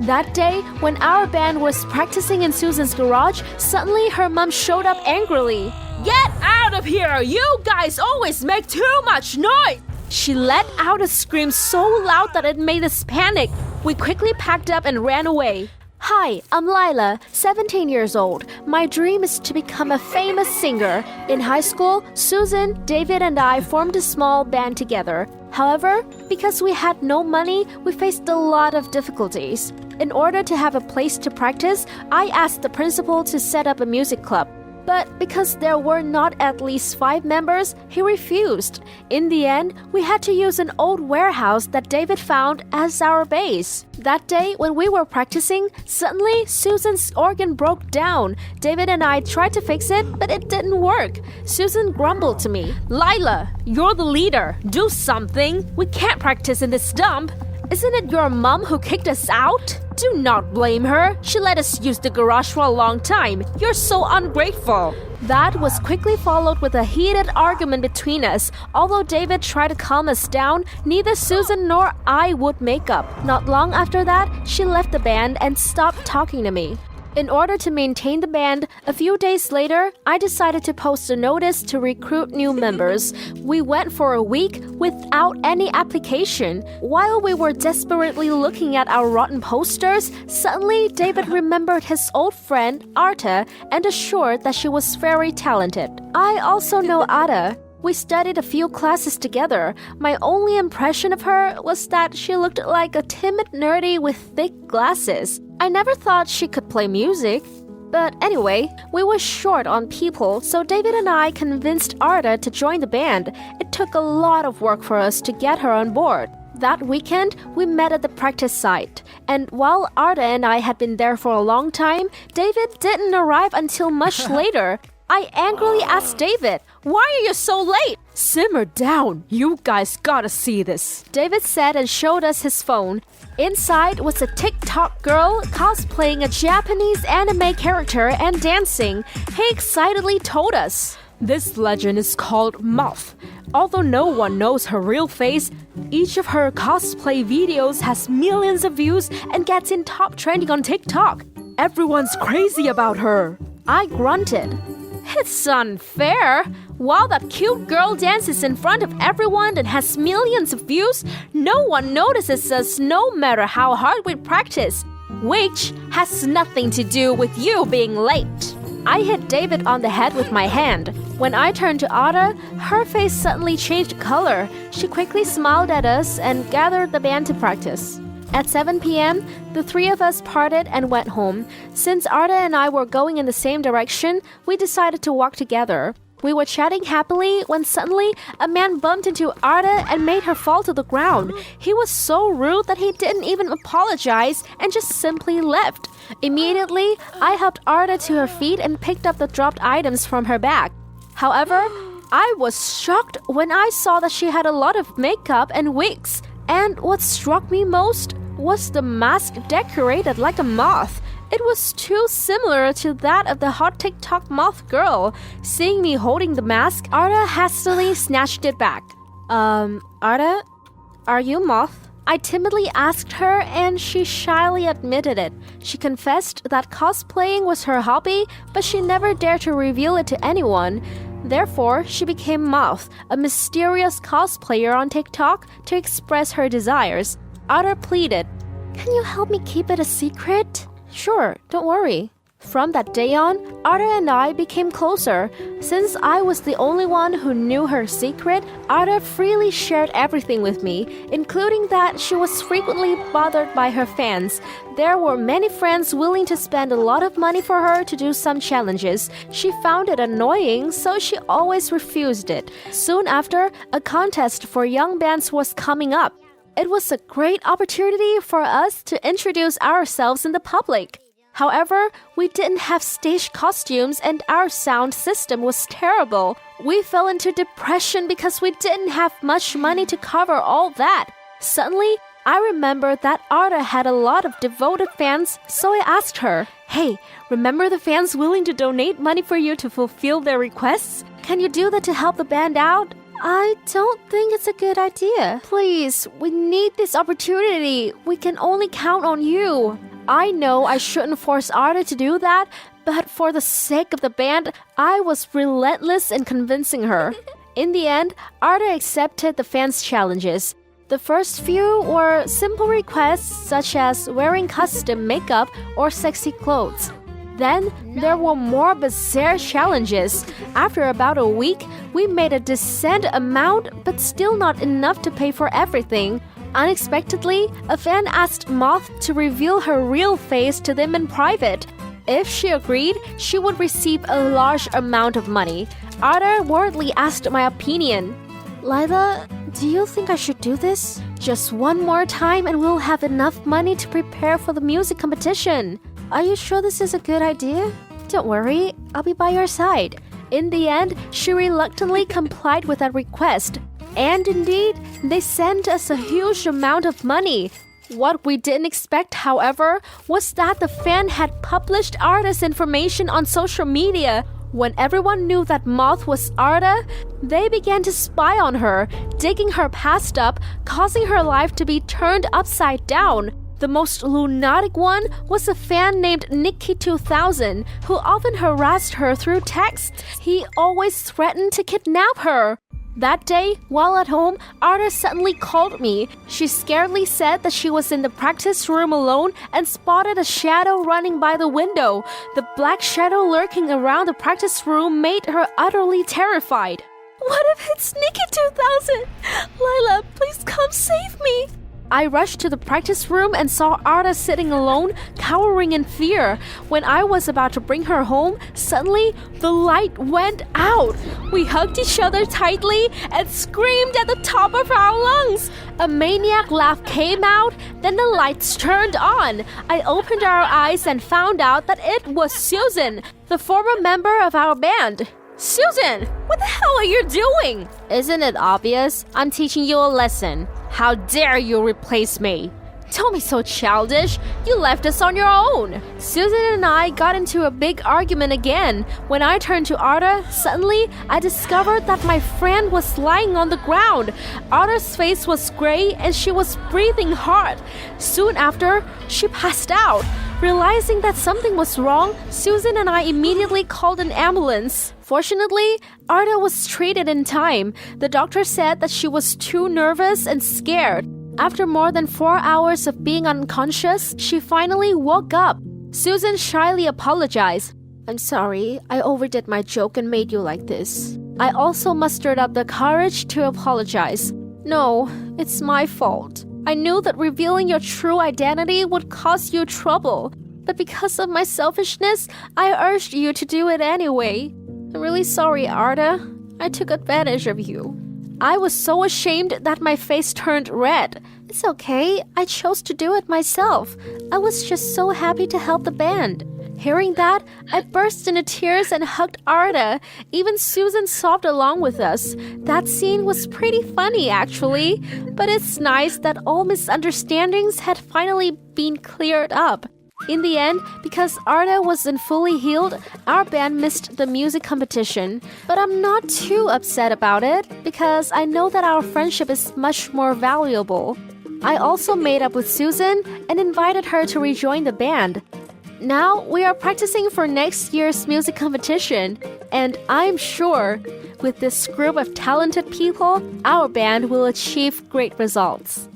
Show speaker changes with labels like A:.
A: That day, when our band was practicing in Susan's garage, suddenly her mom showed up angrily.
B: Get out of here! You guys always make too much noise!
A: She let out a scream so loud that it made us panic. We quickly packed up and ran away. Hi, I'm Lila, 17 years old. My dream is to become a famous singer. In high school, Susan, David, and I formed a small band together. However, because we had no money, we faced a lot of difficulties. In order to have a place to practice, I asked the principal to set up a music club. But because there were not at least 5 members, he refused. In the end, we had to use an old warehouse that David found as our base. That day, when we were practicing, suddenly Susan's organ broke down. David and I tried to fix it, but it didn't work. Susan grumbled to me,
B: Lila, you're the leader. Do something. We can't practice in this dump.
A: Isn't it your mom who kicked us out?
B: Do not blame her. She let us use the garage for a long time. You're so ungrateful.
A: That was quickly followed with a heated argument between us. Although David tried to calm us down, neither Susan nor I would make up. Not long after that, she left the band and stopped talking to me. In order to maintain the band, a few days later, I decided to post a notice to recruit new members. We went for a week without any application. While we were desperately looking at our rotten posters, suddenly David remembered his old friend, Arta, and assured that she was very talented. I also know Ada. We studied a few classes together. My only impression of her was that she looked like a timid nerdy with thick glasses. I never thought she could play music. But anyway, we were short on people, so David and I convinced Arta to join the band. It took a lot of work for us to get her on board. That weekend, we met at the practice site. And while Arta and I had been there for a long time, David didn't arrive until much later. I angrily asked David,
B: "Why are you so late?"
A: "Simmer down. You guys gotta see this," David said and showed us his phone. Inside was a TikTok girl cosplaying a Japanese anime character and dancing. He excitedly told us, "This legend is called Moth. Although no one knows her real face, each of her cosplay videos has millions of views and gets in top trending on TikTok. Everyone's crazy about her." I grunted. "It's unfair. While that cute girl dances in front of everyone and has millions of views, no one notices us no matter how hard we practice. Which has nothing to do with you being late." I hit David on the head with my hand. When I turned to Ada, her face suddenly changed color. She quickly smiled at us and gathered the band to practice. At 7 p.m., the 3 of us parted and went home. Since Arta and I were going in the same direction, we decided to walk together. We were chatting happily when suddenly a man bumped into Arta and made her fall to the ground. He was so rude that he didn't even apologize and just simply left. Immediately, I helped Arta to her feet and picked up the dropped items from her bag. However, I was shocked when I saw that she had a lot of makeup and wigs. And what struck me most was the mask decorated like a moth. It was too similar to that of the hot TikTok moth girl. Seeing me holding the mask, Arta hastily snatched it back. Arta, are you Moth?" I timidly asked her, and she shyly admitted it. She confessed that cosplaying was her hobby, but she never dared to reveal it to anyone. Therefore, she became Moth, a mysterious cosplayer on TikTok, to express her desires. Arta pleaded, "Can you help me keep it a secret?" "Sure, don't worry." From that day on, Arta and I became closer. Since I was the only one who knew her secret, Arta freely shared everything with me, including that she was frequently bothered by her fans. There were many friends willing to spend a lot of money for her to do some challenges. She found it annoying, so she always refused it. Soon after, a contest for young bands was coming up. It was a great opportunity for us to introduce ourselves in the public. However, we didn't have stage costumes and our sound system was terrible. We fell into depression because we didn't have much money to cover all that. Suddenly, I remembered that Arta had a lot of devoted fans, so I asked her, "Hey, remember the fans willing to donate money for you to fulfill their requests? Can you do that to help the band out?" "I don't think it's a good idea. Please, we need this opportunity. We can only count on you." I know I shouldn't force Arda to do that, but for the sake of the band, I was relentless in convincing her. In the end, Arda accepted the fans' challenges. The first few were simple requests such as wearing custom makeup or sexy clothes. Then there were more bizarre challenges. After about a week, we made a decent amount, but still not enough to pay for everything. Unexpectedly, a fan asked Moth to reveal her real face to them in private. If she agreed, she would receive a large amount of money. Arda worriedly asked my opinion. Lila, do you think I should do this? Just one more time and we'll have enough money to prepare for the music competition. Are you sure this is a good idea? Don't worry, I'll be by your side. In the end, she reluctantly complied with that request. And indeed, they sent us a huge amount of money. What we didn't expect, however, was that the fan had published Arda's information on social media. When everyone knew that Moth was Arda, they began to spy on her, digging her past up, causing her life to be turned upside down. The most lunatic one was a fan named Nikki2000, who often harassed her through text. He always threatened to kidnap her. That day, while at home, Arda suddenly called me. She scaredly said that she was in the practice room alone and spotted a shadow running by the window. The black shadow lurking around the practice room made her utterly terrified. What if it's Nikki2000? Lila, please come save me. I rushed to the practice room and saw Arda sitting alone, cowering in fear. When I was about to bring her home, suddenly the light went out. We hugged each other tightly and screamed at the top of our lungs. A maniac laugh came out, then the lights turned on. I opened our eyes and found out that it was Susan, the former member of our band. Susan, what the hell are you doing? Isn't it obvious? I'm teaching you a lesson. How dare you replace me? Don't be so childish. You left us on your own. Susan and I got into a big argument again. When I turned to Arda, suddenly I discovered that my friend was lying on the ground. Arda's face was gray and she was breathing hard. Soon after, she passed out. Realizing that something was wrong, Susan and I immediately called an ambulance. Fortunately, Arda was treated in time. The doctor said that she was too nervous and scared. After more than 4 hours of being unconscious, she finally woke up. Susan shyly apologized. I'm sorry, I overdid my joke and made you like this. I also mustered up the courage to apologize. No, it's my fault. I knew that revealing your true identity would cause you trouble. But because of my selfishness, I urged you to do it anyway. I'm really sorry, Arda. I took advantage of you. I was so ashamed that my face turned red. It's okay, I chose to do it myself. I was just so happy to help the band. Hearing that, I burst into tears and hugged Arda. Even Susan sobbed along with us. That scene was pretty funny, actually. But it's nice that all misunderstandings had finally been cleared up. In the end, because Arda wasn't fully healed, our band missed the music competition. But I'm not too upset about it, because I know that our friendship is much more valuable. I also made up with Susan and invited her to rejoin the band. Now we are practicing for next year's music competition, and I'm sure with this group of talented people, our band will achieve great results.